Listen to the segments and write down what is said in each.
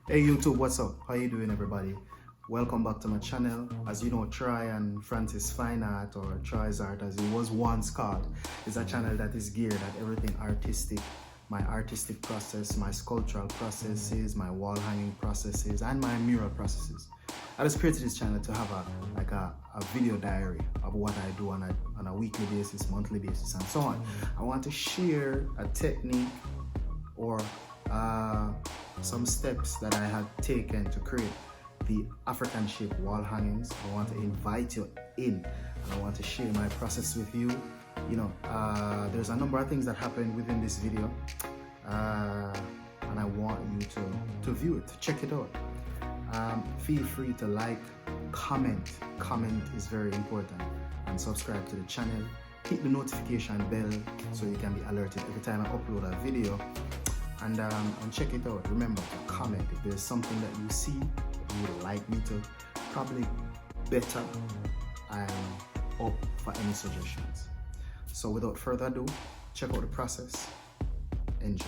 Hey YouTube, what's up? How you doing, everybody? Welcome back to my channel. As you know, Troy and Francis Fine Art, or Troy's Art as it was once called, is a channel that is geared at everything artistic. My artistic process, my sculptural processes, my wall hanging processes, and my mural processes. I just created this channel to have a video diary of what I do on a weekly basis, monthly basis, and so on. I want to share a technique or some steps that I had taken to create the African shaped wall hangings. I want to invite you in, and I want to share my process with you. You know, there's a number of things that happened within this video, and I want you to view it, to check it out. Feel free to like, comment is very important, and subscribe to the channel. Hit the notification bell so you can be alerted every time I upload a video, and check it out. Remember to comment if there's something that you see that you would like me to probably better. I'm up for any suggestions. So without further ado, check out the process. Enjoy.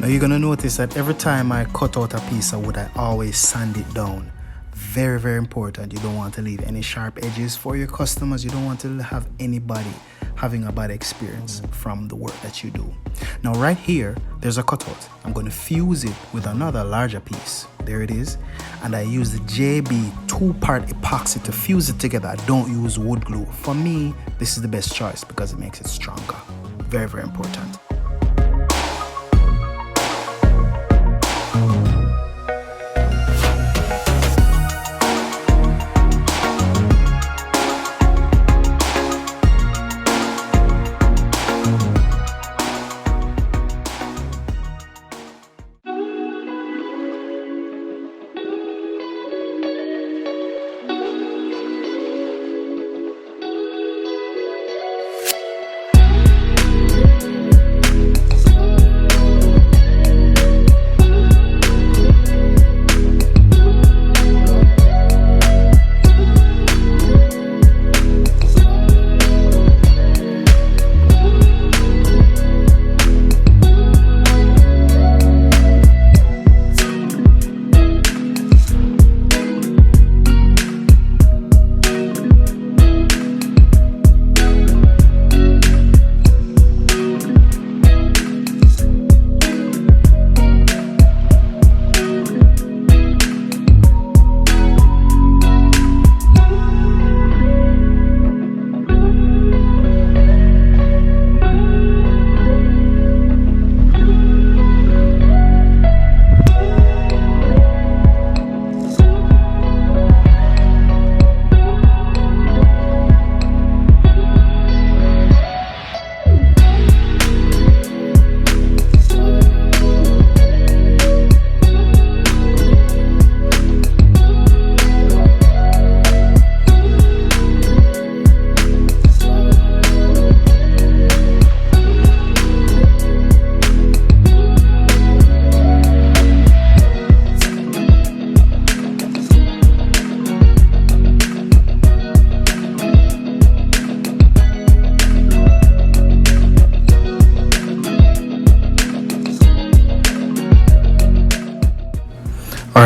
Now you're gonna notice that every time I cut out a piece of wood, I always sand it down. Very, very important. You don't want to leave any sharp edges for your customers. You don't want to have anybody having a bad experience from the work that you do. Now right here, there's a cutout. I'm going to fuse it with another larger piece. There it is. And I use the JB 2-part epoxy to fuse it together. I don't use wood glue. For me, this is the best choice because it makes it stronger. Very, very important.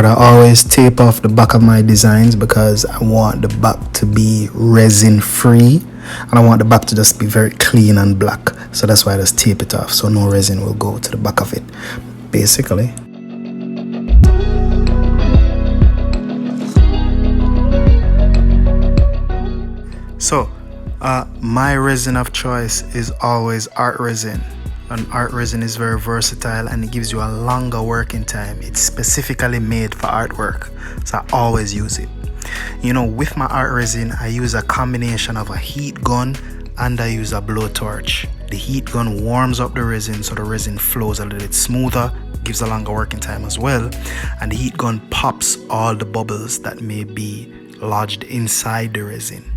part, I always tape off the back of my designs because I want the back to be resin free and I want the back to just be very clean and black. So that's why I just tape it off so no resin will go to the back of it, basically. So my resin of choice is always art resin. And art resin is very versatile and it gives you a longer working time. It's specifically made for artwork, so I always use it. You know, with my art resin, I use a combination of a heat gun and I use a blowtorch. The heat gun warms up the resin so the resin flows a little bit smoother, gives a longer working time as well, and the heat gun pops all the bubbles that may be lodged inside the resin.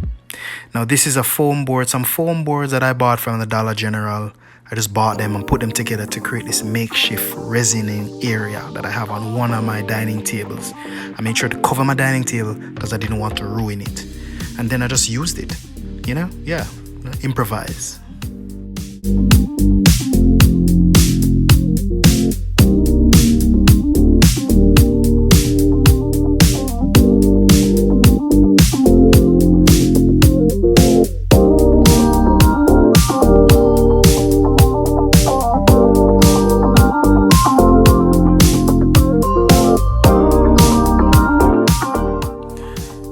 Now this is a foam board, some foam boards that I bought from the Dollar General. I just bought them and put them together to create this makeshift resining area that I have on one of my dining tables. I made sure to cover my dining table because I didn't want to ruin it. And then I just used it, you know? Yeah, improvise.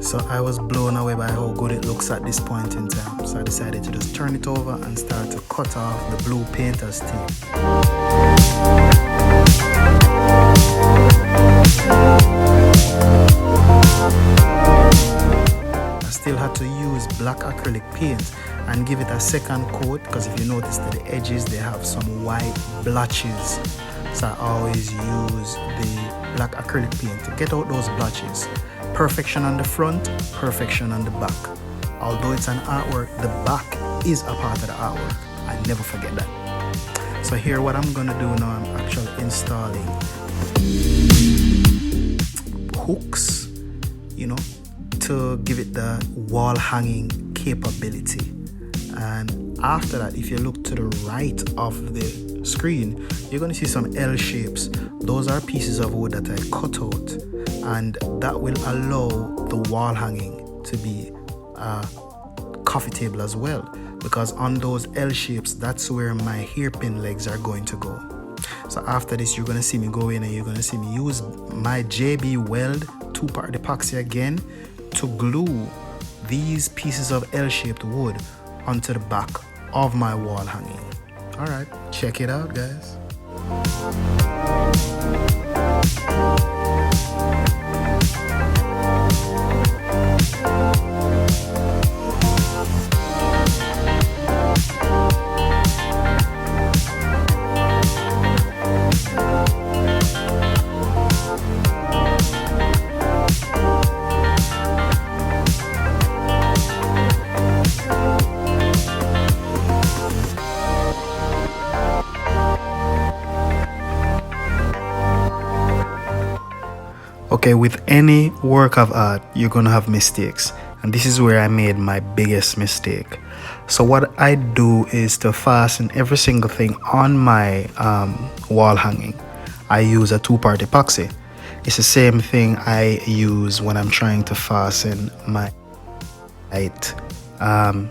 So I was blown away by how good it looks at this point in time. So I decided to just turn it over and start to cut off the blue painter's tape. I still had to use black acrylic paint and give it a second coat because if you notice that the edges, they have some white blotches. So I always use the black acrylic paint to get out those blotches. Perfection on the front, perfection on the back. Although it's an artwork, the back is a part of the artwork. I never forget that. So here what I'm gonna do now, I'm actually installing hooks, you know, to give it the wall hanging capability. And after that, if you look to the right of the screen, you're going to see some L shapes. Those are pieces of wood that I cut out, and that will allow the wall hanging to be a coffee table as well, because on those L shapes, that's where my hairpin legs are going to go. So after this, you're going to see me go in and you're going to see me use my JB Weld 2-part epoxy again to glue these pieces of L-shaped wood onto the back of my wall hanging. All right, check it out, guys. Okay, with any work of art, you're gonna have mistakes, and this is where I made my biggest mistake. So what I do is to fasten every single thing on my wall hanging. I use a 2-part epoxy. It's the same thing I use when I'm trying to fasten my light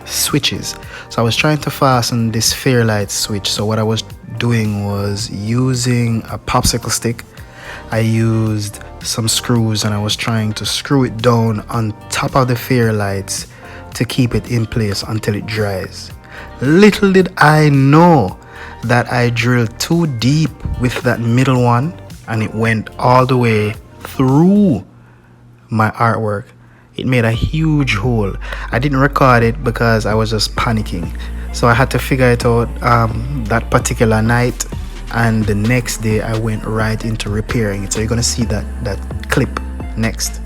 switches. So I was trying to fasten this Fairlight switch. So what I was doing was using a popsicle stick. I used some screws and I was trying to screw it down on top of the Fairlights to keep it in place until it dries. Little did I know that I drilled too deep with that middle one and it went all the way through my artwork. It made a huge hole. I didn't record it because I was just panicking. So I had to figure it out that particular night, and the next day I went right into repairing it. So you're gonna see that clip next.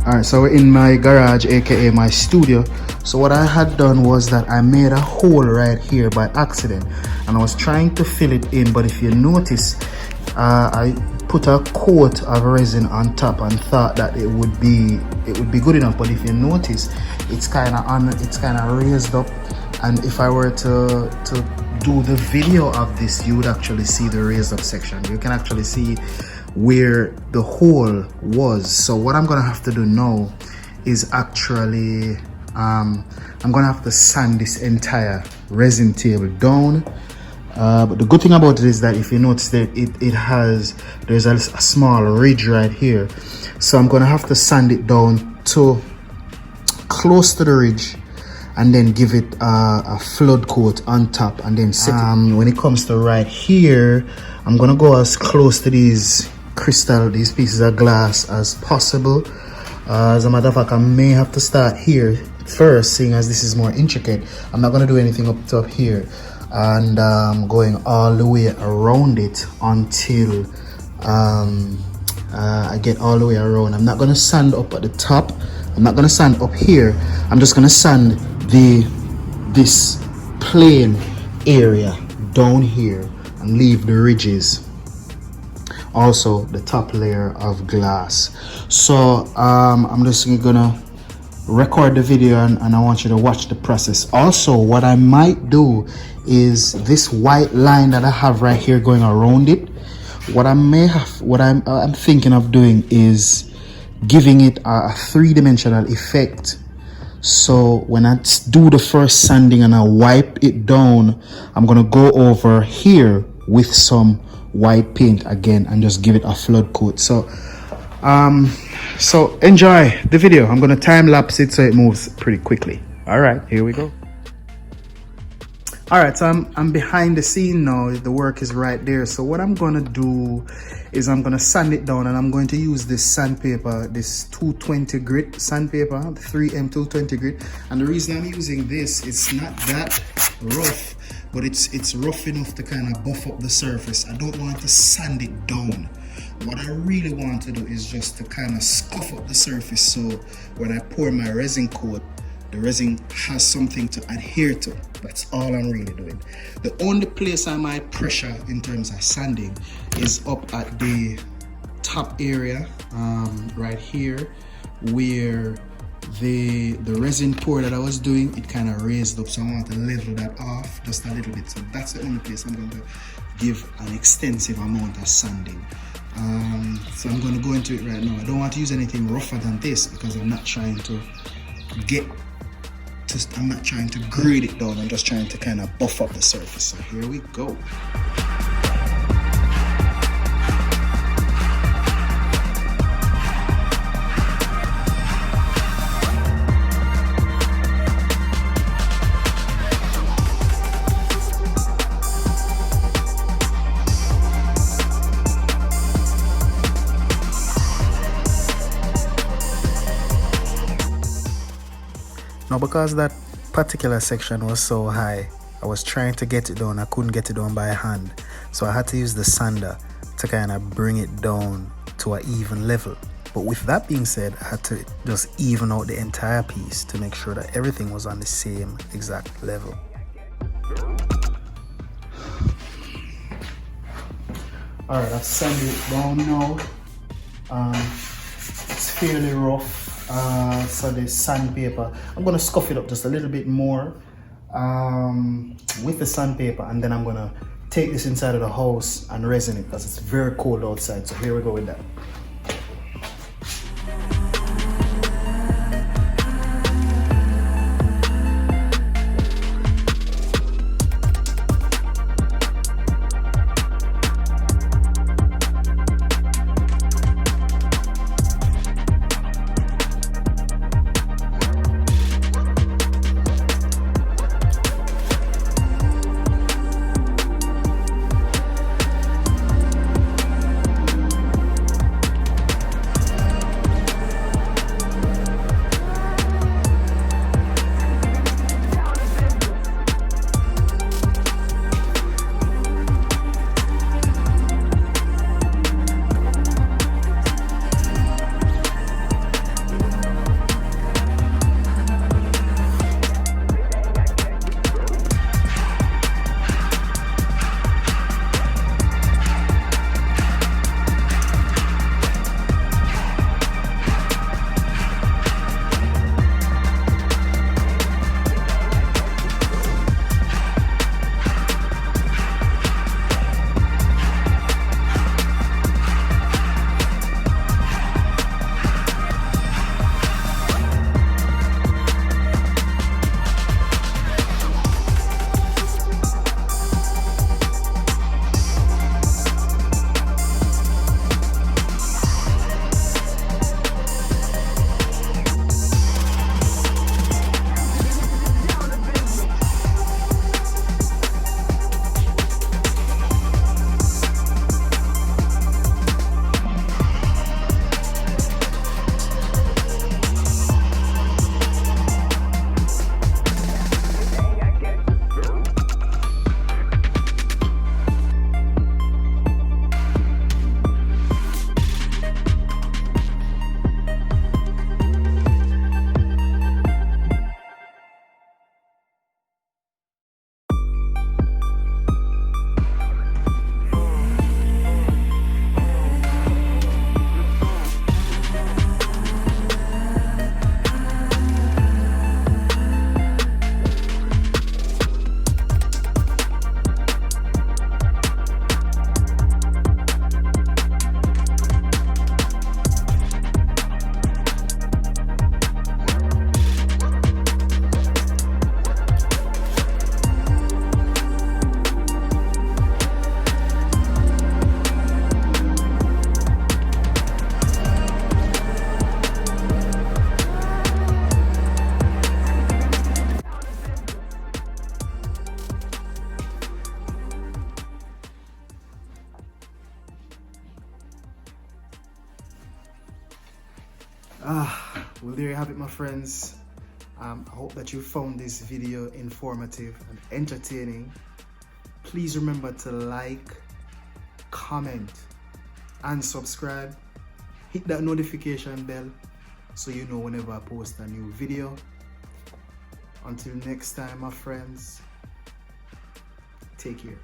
Alright, so we're in my garage, aka my studio. So what I had done was that I made a hole right here by accident, and I was trying to fill it in, but if you notice, I put a coat of resin on top and thought that it would be good enough. But if you notice, it's kind of raised up, and if I were to do the video of this, you would actually see the raised up section. You can actually see where the hole was. So what I'm gonna have to do now is actually I'm gonna have to sand this entire resin table down. But the good thing about it is that if you notice that there's a small ridge right here, so I'm gonna have to sand it down to close to the ridge and then give it a flood coat on top, and then set it. When it comes to right here, I'm gonna go as close to these pieces of glass as possible. As a matter of fact, I may have to start here first, seeing as this is more intricate. I'm not gonna do anything up top here, and going all the way around it until I get all the way around. I'm not gonna sand up at the top. I'm not gonna sand up here. I'm just gonna sand this plain area down here and leave the ridges, also the top layer of glass. So I'm just gonna record the video and I want you to watch the process. Also, what I might do is this white line that I have right here going around it, what I'm thinking of doing is giving it a three-dimensional effect. So when I do the first sanding and I wipe it down, I'm gonna go over here with some white paint again and just give it a flood coat. So enjoy the video. I'm gonna time lapse it so it moves pretty quickly. All right, here we go. All right, so I'm behind the scene now. The work is right there. So what I'm gonna do is I'm gonna sand it down, and I'm going to use this sandpaper, this 220 grit sandpaper, the 3M 220 grit. And the reason I'm using this, it's not that rough, but it's rough enough to kind of buff up the surface. I don't want to sand it down. What I really want to do is just to kind of scuff up the surface, so when I pour my resin coat, the resin has something to adhere to. That's all I'm really doing. The only place I might pressure in terms of sanding is up at the top area, right here, where the resin pour that I was doing, it kind of raised up. So I want to level that off just a little bit. So that's the only place I'm going to give an extensive amount of sanding. So I'm going to go into it right now. I don't want to use anything rougher than this because I'm not trying to grade it down. I'm just trying to kind of buff up the surface. So here we go. Now, because that particular section was so high, I was trying to get it down. I couldn't get it down by hand, so I had to use the sander to kind of bring it down to an even level. But with that being said, I had to just even out the entire piece to make sure that everything was on the same exact level. All right, I've sanded it down now. It's fairly rough. So the sandpaper, I'm gonna scuff it up just a little bit more with the sandpaper, and then I'm gonna take this inside of the house and resin it because it's very cold outside. So here we go with that. Well, there you have it, my friends. I hope that you found this video informative and entertaining. Please remember to like, comment, and subscribe. Hit that notification bell so you know whenever I post a new video. Until next time, my friends, take care.